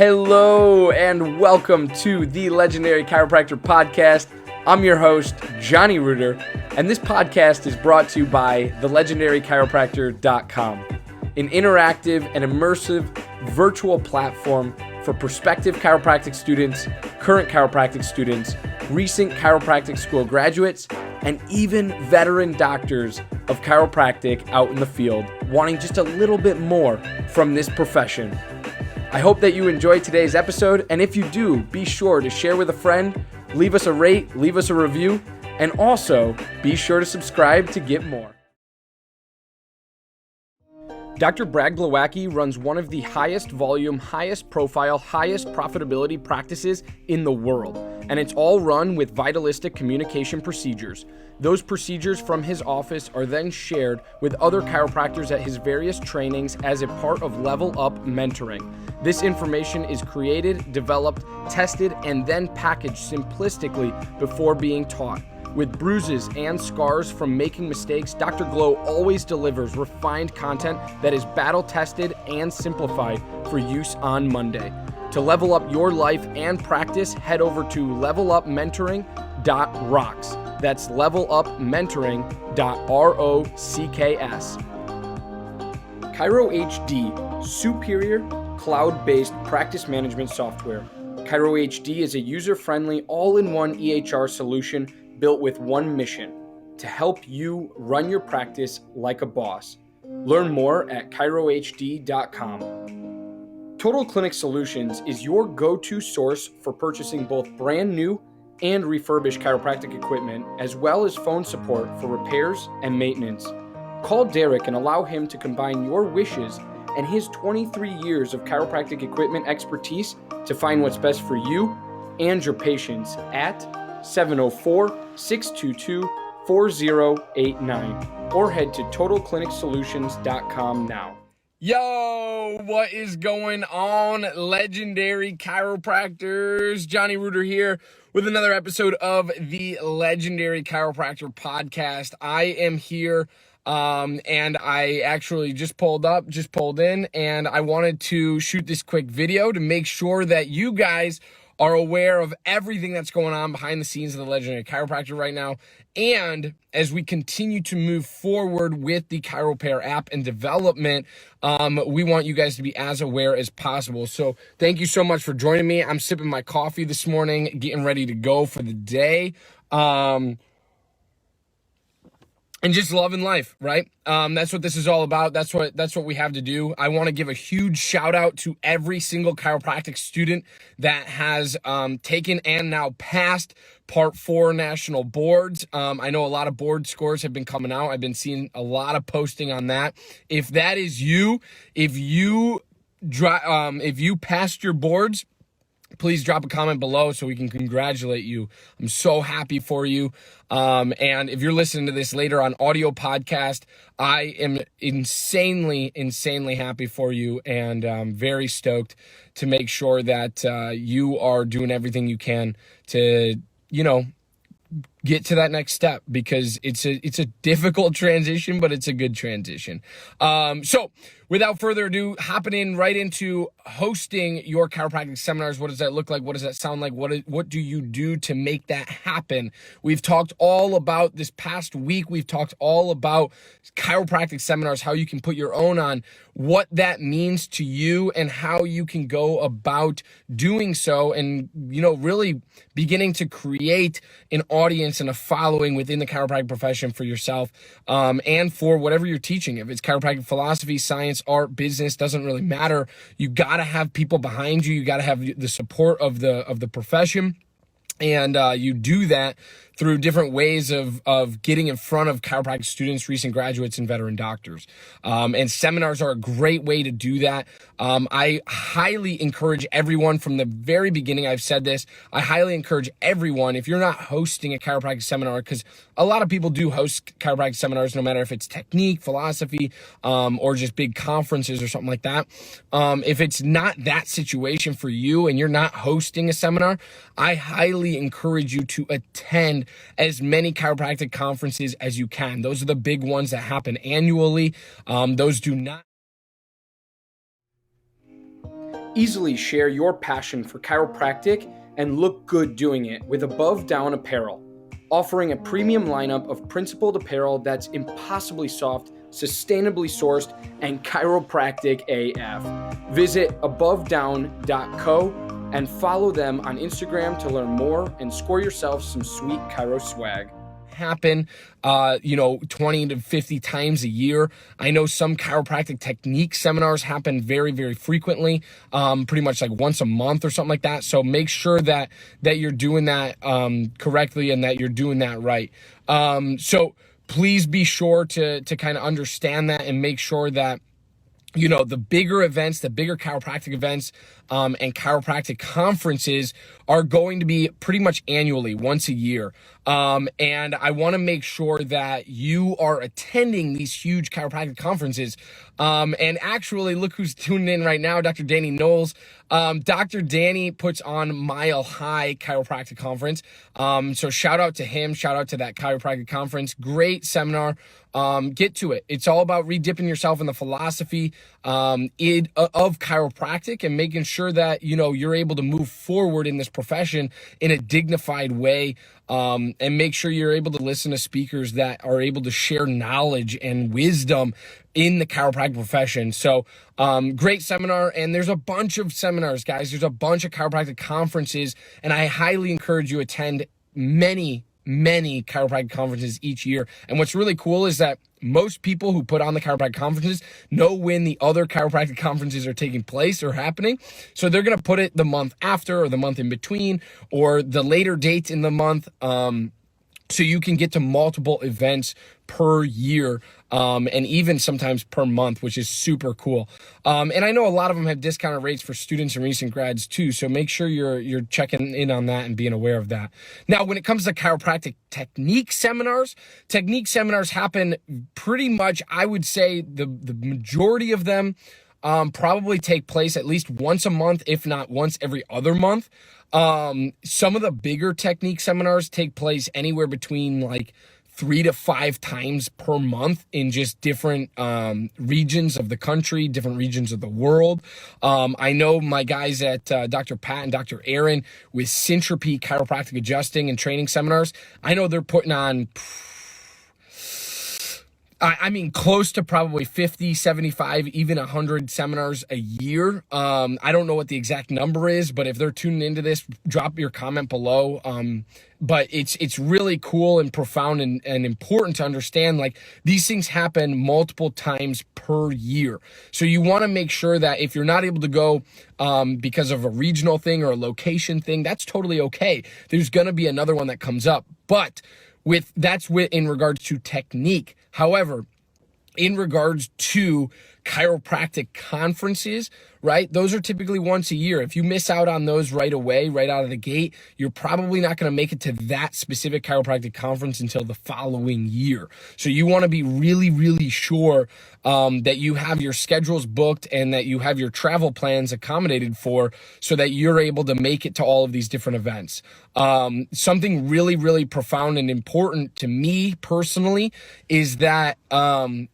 Hello and welcome to the Legendary Chiropractor Podcast. I'm your host, Johnny Reuter, and this podcast is brought to you by thelegendarychiropractor.com, an interactive and immersive virtual platform for prospective chiropractic students, current chiropractic students, recent chiropractic school graduates, and even veteran doctors of chiropractic out in the field wanting just a little bit more from this profession. I hope that you enjoyed today's episode, and if you do, be sure to share with a friend, leave us a rate, leave us a review, and also be sure to subscribe to get more. Dr. Brad Glowacki runs one of the highest volume, highest profile, highest profitability practices in the world, and it's all run with vitalistic communication procedures. Those procedures from his office are then shared with other chiropractors at his various trainings as a part of Level Up mentoring. This information is created, developed, tested, and then packaged simplistically before being taught. With bruises and scars from making mistakes, Dr. Glow always delivers refined content that is battle-tested and simplified for use on Monday. To level up your life and practice, head over to levelupmentoring.rocks. That's levelupmentoring.rocks. Chiro HD, superior cloud-based practice management software. Chiro HD is a user-friendly, all-in-one EHR solution built with one mission: to help you run your practice like a boss. Learn more at chirohd.com. Total Clinic Solutions is your go-to source for purchasing both brand new and refurbished chiropractic equipment, as well as phone support for repairs and maintenance. Call Derek and allow him to combine your wishes and his 23 years of chiropractic equipment expertise to find what's best for you and your patients at 704-622-4089 or head to totalclinicsolutions.com now. Yo, what is going on, legendary chiropractors? Johnny Reuter here with another episode of the Legendary Chiropractor Podcast. I am here and I actually just pulled in, and I wanted to shoot this quick video to make sure that you guys are aware of everything that's going on behind the scenes of the Legendary Chiropractor right now. And as we continue to move forward with the Chiropair app and development, we want you guys to be as aware as possible. So thank you so much for joining me. I'm sipping my coffee this morning, getting ready to go for the day. And just loving life, right? That's what this is all about. That's what we have to do. I want to give a huge shout out to every single chiropractic student that has taken and now passed Part 4 national boards. I know a lot of board scores have been coming out. I've been seeing a lot of posting on that. If that is you, if you passed your boards, please drop a comment below so we can congratulate you. I'm so happy for you. And if you're listening to this later on audio podcast, I am insanely happy for you, and very stoked to make sure that you are doing everything you can to, get to that next step, because it's a difficult transition, but it's a good transition. So without further ado, hopping right into hosting your chiropractic seminars. What does that look like? What does that sound like? What do you do to make that happen? We've talked all about this past week. We've talked all about chiropractic seminars, how you can put your own on, what that means to you, and how you can go about doing so, and really beginning to create an audience and a following within the chiropractic profession for yourself, and for whatever you're teaching. If it's chiropractic philosophy, science, art, business, doesn't really matter. You gotta have people behind you. You gotta have the support of the profession. And you do that through different ways of getting in front of chiropractic students, recent graduates, and veteran doctors. And seminars are a great way to do that. I highly encourage everyone, from the very beginning, I've said this, I highly encourage everyone, if you're not hosting a chiropractic seminar, because a lot of people do host chiropractic seminars, no matter if it's technique, philosophy, or just big conferences or something like that. If it's not that situation for you and you're not hosting a seminar, I highly encourage you to attend as many chiropractic conferences as you can. Those are the big ones that happen annually. Those do not. Easily share your passion for chiropractic and look good doing it with Above Down Apparel, offering a premium lineup of principled apparel that's impossibly soft, sustainably sourced, and chiropractic AF. Visit abovedown.co and follow them on Instagram to learn more and score yourself some sweet chiro swag. Happen 20 to 50 times a year. I know some chiropractic technique seminars happen very, very frequently, pretty much like once a month or something like that. So make sure that you're doing that correctly and that you're doing that right. So please be sure to kind of understand that and make sure that the bigger events, the bigger chiropractic events, and chiropractic conferences are going to be pretty much annually, once a year. And I want to make sure that you are attending these huge chiropractic conferences. And actually, look who's tuning in right now, Dr. Danny Knowles. Dr. Danny puts on Mile High Chiropractic Conference. So shout out to him. Shout out to that chiropractic conference. Great seminar. Get to it. It's all about redipping yourself in the philosophy of chiropractic and making sure that, you're able to move forward in this profession in a dignified way. And make sure you're able to listen to speakers that are able to share knowledge and wisdom in the chiropractic profession. So, great seminar. And there's a bunch of seminars, guys. There's a bunch of chiropractic conferences, and I highly encourage you to attend many chiropractic conferences each year. And what's really cool is that most people who put on the chiropractic conferences know when the other chiropractic conferences are taking place or happening. So they're going to put it the month after or the month in between or the later dates in the month. So you can get to multiple events per year, and even sometimes per month, which is super cool. And I know a lot of them have discounted rates for students and recent grads too. So make sure you're checking in on that and being aware of that. Now, when it comes to chiropractic technique seminars happen pretty much, I would say the majority of them probably take place at least once a month, if not once every other month. Some of the bigger technique seminars take place anywhere between like 3 to 5 times per month in just different regions of the country, different regions of the world. I know my guys at Dr. Pat and Dr. Aaron with Syntropy Chiropractic Adjusting and Training Seminars. I know they're putting on close to probably 50, 75, even 100 seminars a year. I don't know what the exact number is, but if they're tuning into this, drop your comment below. But it's really cool and profound and important to understand, like, these things happen multiple times per year. So you want to make sure that if you're not able to go because of a regional thing or a location thing, that's totally okay. There's going to be another one that comes up. But that's in regards to technique. However, in regards to chiropractic conferences, right? Those are typically once a year. If you miss out on those right away, right out of the gate, you're probably not going to make it to that specific chiropractic conference until the following year. So you want to be really, really sure that you have your schedules booked and that you have your travel plans accommodated for so that you're able to make it to all of these different events. Something really, really profound and important to me personally is that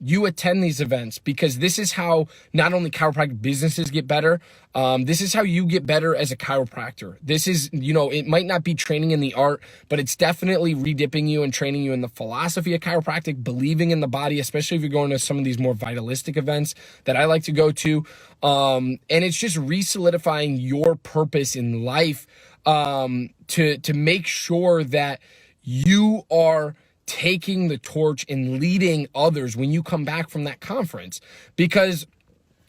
you attend these events, because this is how not only chiropractic businesses get better, this is how you get better as a chiropractor. This is, it might not be training in the art, but it's definitely redipping you and training you in the philosophy of chiropractic, believing in the body, especially if you're going to some of these more vitalistic events that I like to go to. And it's just re-solidifying your purpose in life, to make sure that you are taking the torch and leading others when you come back from that conference. Because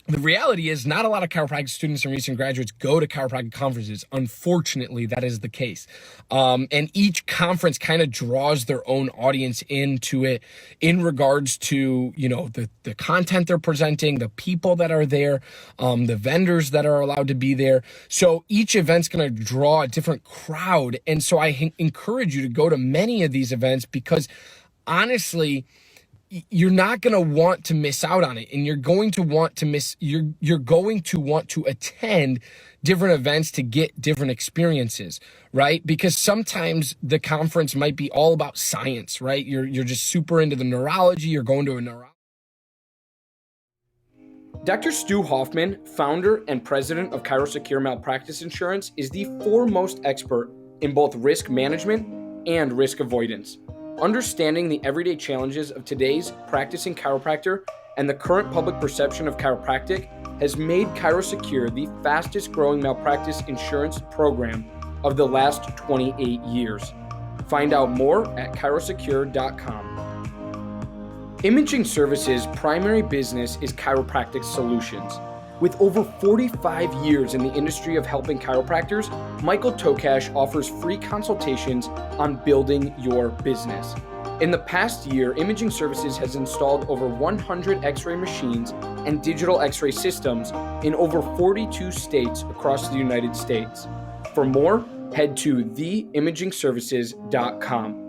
the reality is not a lot of chiropractic students and recent graduates go to chiropractic conferences. Unfortunately, that is the case. And each conference kind of draws their own audience into it in regards to, the content they're presenting, the people that are there, the vendors that are allowed to be there. So each event's going to draw a different crowd. And so I encourage you to go to many of these events, because honestly, you're not going to want to miss out on it, and you're going to want to attend different events to get different experiences, right? Because sometimes the conference might be all about science, right? You're just super into the neurology, you're going to a neurologist. Dr. Stu Hoffman, founder and president of Chiropractic Malpractice Insurance, is the foremost expert in both risk management and risk avoidance. Understanding the everyday challenges of today's practicing chiropractor and the current public perception of chiropractic has made Chiropractic the fastest growing malpractice insurance program of the last 28 years. Find out more at chiropractic.com. Imaging Services' primary business is chiropractic solutions. With over 45 years in the industry of helping chiropractors, Michael Tokash offers free consultations on building your business. In the past year, Imaging Services has installed over 100 X-ray machines and digital X-ray systems in over 42 states across the United States. For more, head to theimagingservices.com.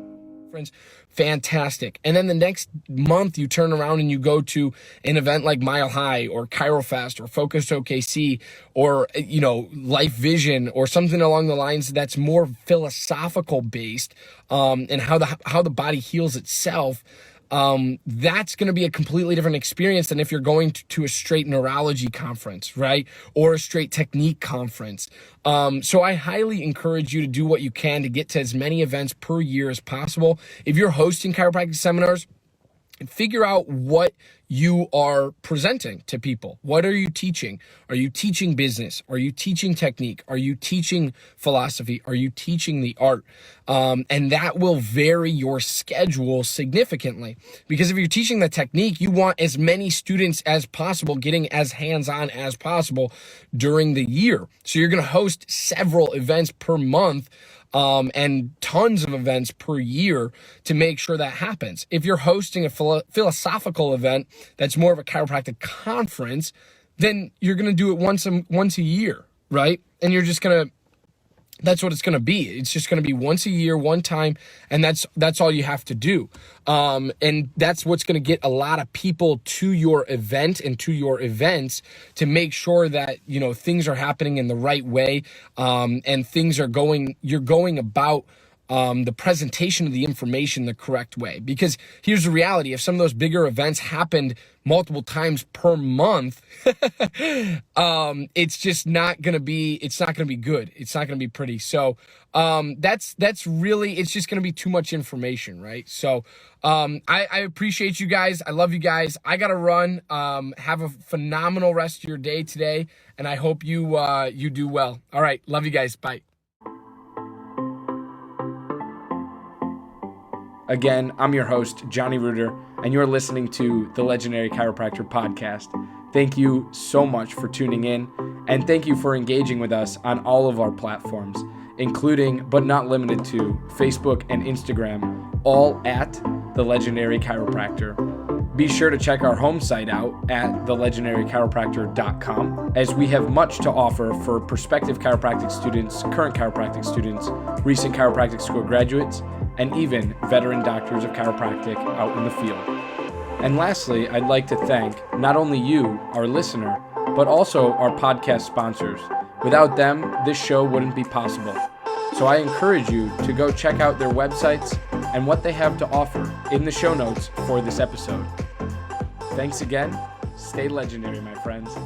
Friends, fantastic. And then the next month you turn around and you go to an event like Mile High or ChiroFest or Focus OKC or, Life Vision or something along the lines that's more philosophical based, and how the body heals itself. That's going to be a completely different experience than if you're going to a straight neurology conference, right? Or a straight technique conference. So I highly encourage you to do what you can to get to as many events per year as possible. If you're hosting chiropractic seminars, figure out what you are presenting to people. What are you teaching? Are you teaching business? Are you teaching technique? Are you teaching philosophy? Are you teaching the art? And that will vary your schedule significantly, because if you're teaching the technique, you want as many students as possible getting as hands-on as possible during the year. So you're going to host several events per month, and tons of events per year to make sure that happens. If you're hosting a philosophical event that's more of a chiropractic conference, then you're going to do it once a year, right? And you're just going to, that's what it's going to be. It's just going to be once a year, one time, and that's all you have to do. And that's what's going to get a lot of people to your event and to your events to make sure that, things are happening in the right way, and you're going about the presentation of the information the correct way. Because here's the reality: if some of those bigger events happened multiple times per month, it's just not going to be good. It's not going to be pretty. So, that's really, it's just going to be too much information, right? So, I appreciate you guys. I love you guys. I got to run. Have a phenomenal rest of your day today. And I hope you do well. All right. Love you guys. Bye. Again, I'm your host, Johnny Reuter, and you're listening to the Legendary Chiropractor Podcast. Thank you so much for tuning in, and thank you for engaging with us on all of our platforms, including, but not limited to, Facebook and Instagram, all at The Legendary Chiropractor. Be sure to check our home site out at thelegendarychiropractor.com, as we have much to offer for prospective chiropractic students, current chiropractic students, recent chiropractic school graduates, and even veteran doctors of chiropractic out in the field. And lastly, I'd like to thank not only you, our listener, but also our podcast sponsors. Without them, this show wouldn't be possible. So I encourage you to go check out their websites and what they have to offer in the show notes for this episode. Thanks again. Stay legendary, my friends.